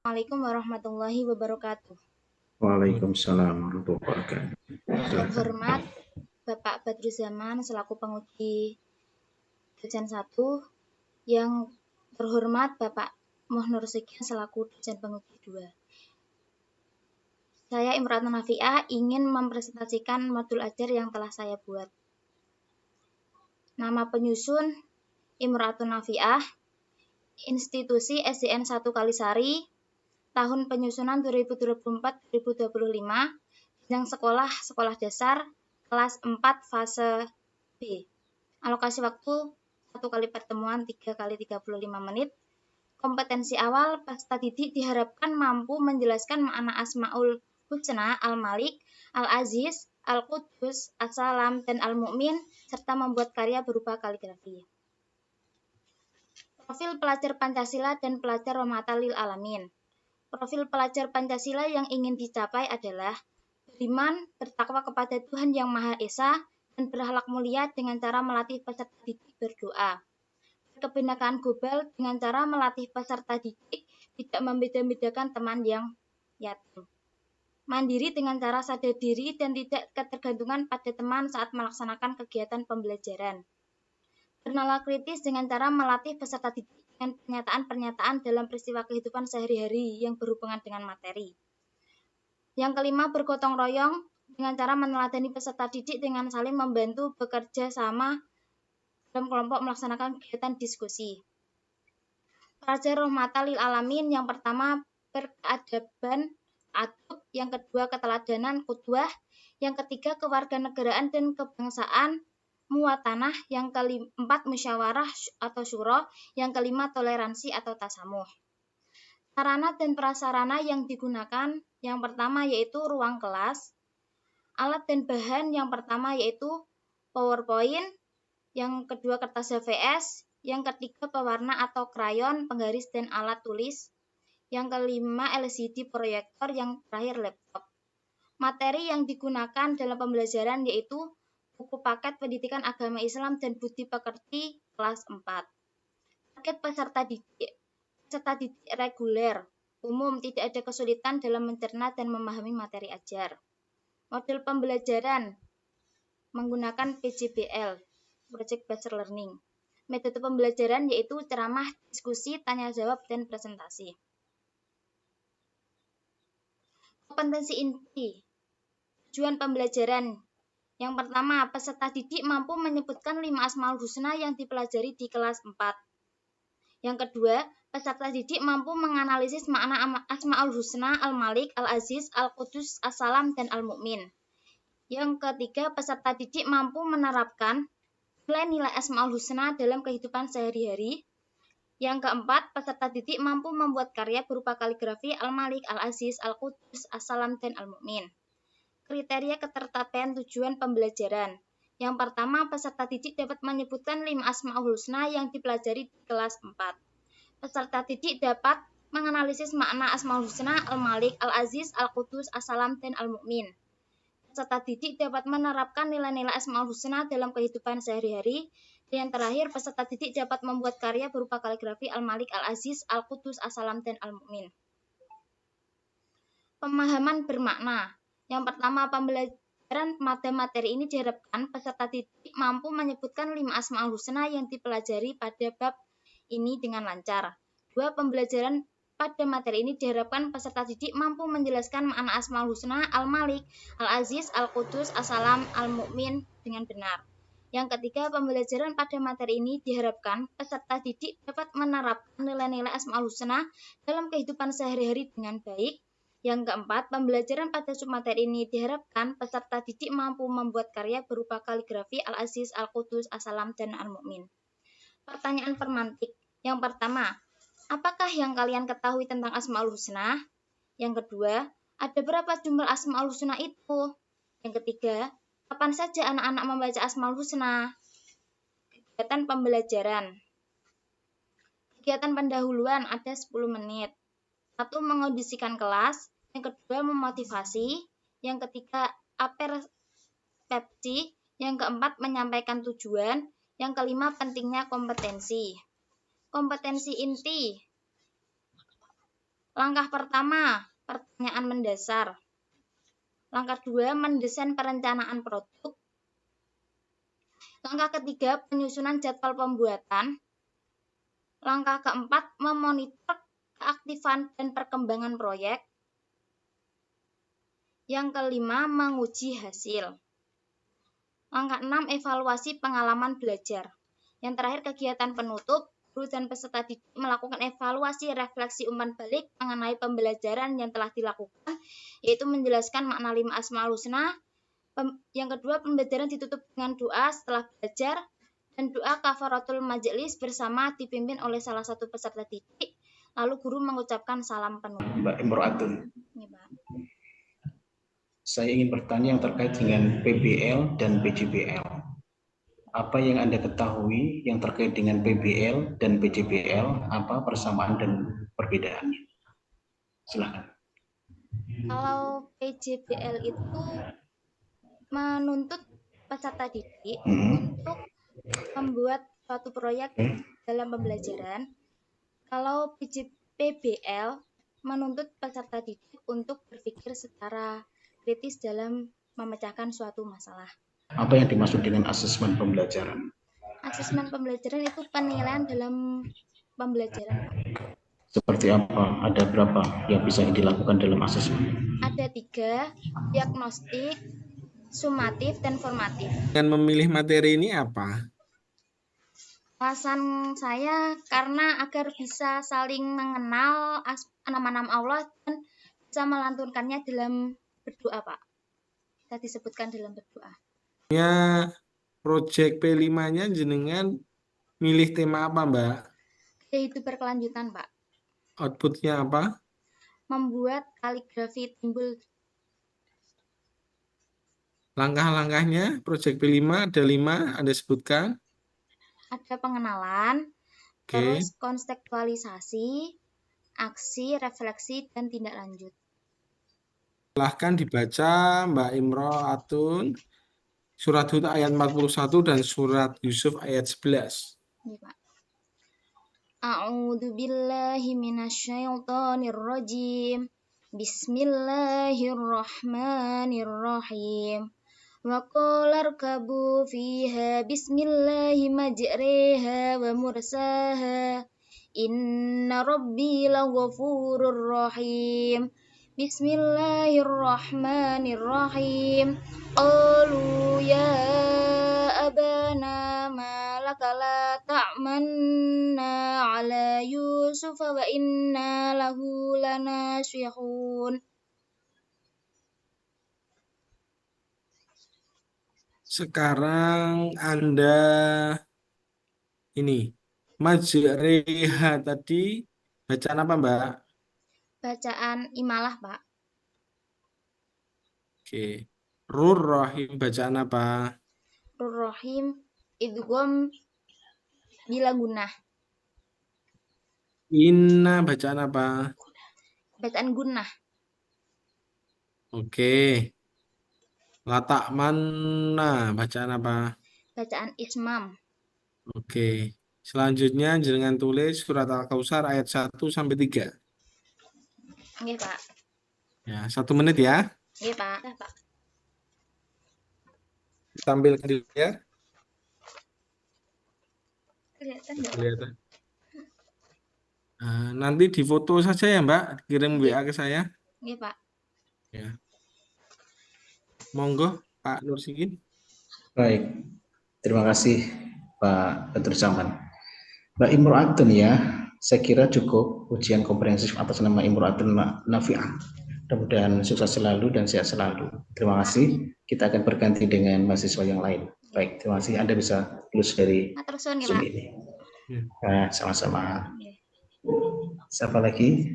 Assalamualaikum warahmatullahi wabarakatuh. Waalaikumsalam warahmatullahi wabarakatuh. Yang Silakan. terhormat Bapak Badruzaman selaku penguji dosen 1, yang terhormat Bapak Muhnur Sekian selaku dosen penguji 2. Saya Imratun Nafiah ingin mempresentasikan modul ajar yang telah saya buat. Nama penyusun Imratun Nafiah, institusi SDN 1 Kalisari, tahun penyusunan 2024-2025, jenjang sekolah dasar, kelas 4 fase B. Alokasi waktu 1 kali pertemuan 3 kali 35 menit. Kompetensi awal, peserta didik diharapkan mampu menjelaskan makna Asmaul Husna, Al-Malik, Al-Aziz, Al-Qudus, As-Salam, dan Al-Mu'min, serta membuat karya berupa kaligrafi. Profil pelajar Pancasila dan pelajar Rahmatan lil Alamin. Profil pelajar Pancasila yang ingin dicapai adalah beriman, bertakwa kepada Tuhan Yang Maha Esa, dan berakhlak mulia dengan cara melatih peserta didik berdoa. Berkebinekaan global dengan cara melatih peserta didik tidak membeda-bedakan teman yang yatim. Mandiri dengan cara sadar diri dan tidak ketergantungan pada teman saat melaksanakan kegiatan pembelajaran. Bernalar kritis dengan cara melatih peserta didik dengan pernyataan-pernyataan dalam peristiwa kehidupan sehari-hari yang berhubungan dengan materi. Yang kelima, bergotong royong dengan cara meneladani peserta didik dengan saling membantu bekerja sama dalam kelompok melaksanakan kegiatan diskusi. Pelajar Rahmatan lil Alamin yang pertama berkeadaban, adab, yang kedua keteladanan, qudwah, yang ketiga kewarganegaraan dan kebangsaan, muwatanah, yang keempat musyawarah atau syuro, yang kelima toleransi atau tasamuh. Sarana dan prasarana yang digunakan yang pertama yaitu ruang kelas, alat dan bahan yang pertama yaitu PowerPoint, yang kedua kertas HVS, yang ketiga pewarna atau krayon, penggaris dan alat tulis, yang kelima LCD proyektor, yang terakhir laptop. Materi yang digunakan dalam pembelajaran yaitu buku paket pendidikan agama Islam dan budi pekerti kelas 4. Target peserta didik reguler, umum, tidak ada kesulitan dalam mencerna dan memahami materi ajar. Model pembelajaran menggunakan PJBL, Project Based Learning. Metode pembelajaran yaitu ceramah, diskusi, tanya jawab, dan presentasi. Kompetensi inti tujuan pembelajaran. Yang pertama, peserta didik mampu menyebutkan 5 Asmaul Husna yang dipelajari di kelas 4. Yang kedua, peserta didik mampu menganalisis makna Asmaul Husna, Al-Malik, Al-Aziz, Al-Qudus, As-Salam, dan Al-Mu'min. Yang ketiga, peserta didik mampu menerapkan nilai-nilai Asmaul Husna dalam kehidupan sehari-hari. Yang keempat, peserta didik mampu membuat karya berupa kaligrafi Al-Malik, Al-Aziz, Al-Qudus, As-Salam, dan Al-Mu'min. Kriteria ketercapaian tujuan pembelajaran. Yang pertama, peserta didik dapat menyebutkan 5 Asmaul Husna yang dipelajari di kelas 4. Peserta didik dapat menganalisis makna Asmaul Husna, Al-Malik, Al-Aziz, Al-Qudus, As-Salam, dan Al-Mu'min. Peserta didik dapat menerapkan nilai-nilai Asmaul Husna dalam kehidupan sehari-hari. Dan yang terakhir, peserta didik dapat membuat karya berupa kaligrafi Al-Malik, Al-Aziz, Al-Qudus, As-Salam, dan Al-Mu'min. Pemahaman bermakna. Yang pertama, pembelajaran pada materi ini diharapkan peserta didik mampu menyebutkan 5 Asmaul Husna yang dipelajari pada bab ini dengan lancar. 2. Pembelajaran pada materi ini diharapkan peserta didik mampu menjelaskan makna Asmaul Husna, Al-Malik, Al-Aziz, Al-Qudus, As-Salam, Al-Mu'min dengan benar. Yang ketiga, pembelajaran pada materi ini diharapkan peserta didik dapat menerapkan nilai-nilai Asmaul Husna dalam kehidupan sehari-hari dengan baik. Yang keempat, pembelajaran pada submateri ini diharapkan peserta didik mampu membuat karya berupa kaligrafi Al-Aziz, Al-Qudus, As-Salam, dan Al-Mu'min. Pertanyaan permantik. Yang pertama, apakah yang kalian ketahui tentang Asmaul Husna? Yang kedua, ada berapa jumlah Asmaul Husna itu? Yang ketiga, kapan saja anak-anak membaca Asmaul Husna? Kegiatan pembelajaran. Kegiatan pendahuluan ada 10 menit. 1. Mengondisikan kelas. Yang kedua, memotivasi. Yang ketiga, persepsi. Yang keempat, menyampaikan tujuan. Yang kelima, pentingnya kompetensi. Kompetensi inti. Langkah pertama, pertanyaan mendasar. Langkah 2, mendesain perencanaan produk. Langkah ketiga, penyusunan jadwal pembuatan. Langkah keempat, memonitor keaktifan dan perkembangan proyek. Yang kelima, menguji hasil. Langkah 6, evaluasi pengalaman belajar. Yang terakhir, kegiatan penutup. Guru dan peserta didik melakukan evaluasi refleksi umpan balik mengenai pembelajaran yang telah dilakukan, yaitu menjelaskan makna 5 Asmaul Husna. Yang kedua, pembelajaran ditutup dengan doa setelah belajar dan doa kafaratul majelis bersama dipimpin oleh salah satu peserta didik. Lalu guru mengucapkan salam penutup. Mbak Imro'atun, Ini, Pak. saya ingin bertanya yang terkait dengan PBL dan PJBL. Apa yang Anda ketahui yang terkait dengan PBL dan PJBL, apa persamaan dan perbedaannya? Silakan. Kalau PJBL itu menuntut peserta didik untuk membuat suatu proyek dalam pembelajaran. Kalau PBL menuntut peserta didik untuk berpikir secara kritis dalam memecahkan suatu masalah. Apa yang dimaksud dengan asesmen pembelajaran? Asesmen pembelajaran itu penilaian dalam pembelajaran, Pak. Seperti apa? Ada berapa yang bisa dilakukan dalam asesmen? Ada 3, diagnostik, sumatif, dan formatif. Dengan memilih materi ini apa? Alasan saya karena agar bisa saling mengenal nama-nama Allah dan bisa melantunkannya dalam berdoa, Pak. Bisa disebutkan dalam berdoa. Project P5-nya jenengan milih tema apa, Mbak? Gaya hidup berkelanjutan, Pak. Outputnya apa? Membuat kaligrafi timbul. Langkah-langkahnya Project P5 ada 5, Anda sebutkan. Ada pengenalan, terus konstekstualisasi, aksi, refleksi, dan tindak lanjut. Silahkan dibaca Mbak Imro'atun, surat Hud ayat 41 dan surat Yusuf ayat 11. Ini, Pak. A'udzu billahi minasyaitonir rajim. Bismillahirrahmanirrahim. Wa qala irkabu fiha bismillahi majriha wa mursaha. Inna rabbi laghafurur rahim. Bismillahirrahmanirrahim. Qalu ya abana ma laka la ta'manna ala Yusuf wa inna lahu lanasihun. Sekarang Anda ini majriha tadi bacaan apa, Mbak? Bacaan imalah, Pak. Oke. Rahim bacaan apa? Rahim idgham bila gunnah. Inna bacaan apa? Bacaan gunnah. Oke. Latak mana bacaan apa? Bacaan ismam. Oke. Selanjutnya jangan tulis surat Al-Kautsar ayat 1 sampai 3. Nggih, Pak. Ya, 1 menit ya. Nggih, Pak. Pak. Tampilkan dulu ya. Kelihatan enggak? Kelihatan. Nanti difoto saja ya, Mbak. Kirim WA ke saya. Nggih, Pak. Ya. Monggo, Pak Nursikin. Baik, terima kasih Pak Badrul Zaman. Mbak Imro'atun ya, saya kira cukup ujian komprehensif atas nama Imro'atun Nafi'ah. Mudah-mudahan sukses selalu dan sehat selalu. Terima kasih. Kita akan berganti dengan mahasiswa yang lain. Baik, terima kasih. Anda bisa lulus dari Matur suwun, Zoom Pak. ini. Ya. Sama-sama. Nggih. Siapa lagi?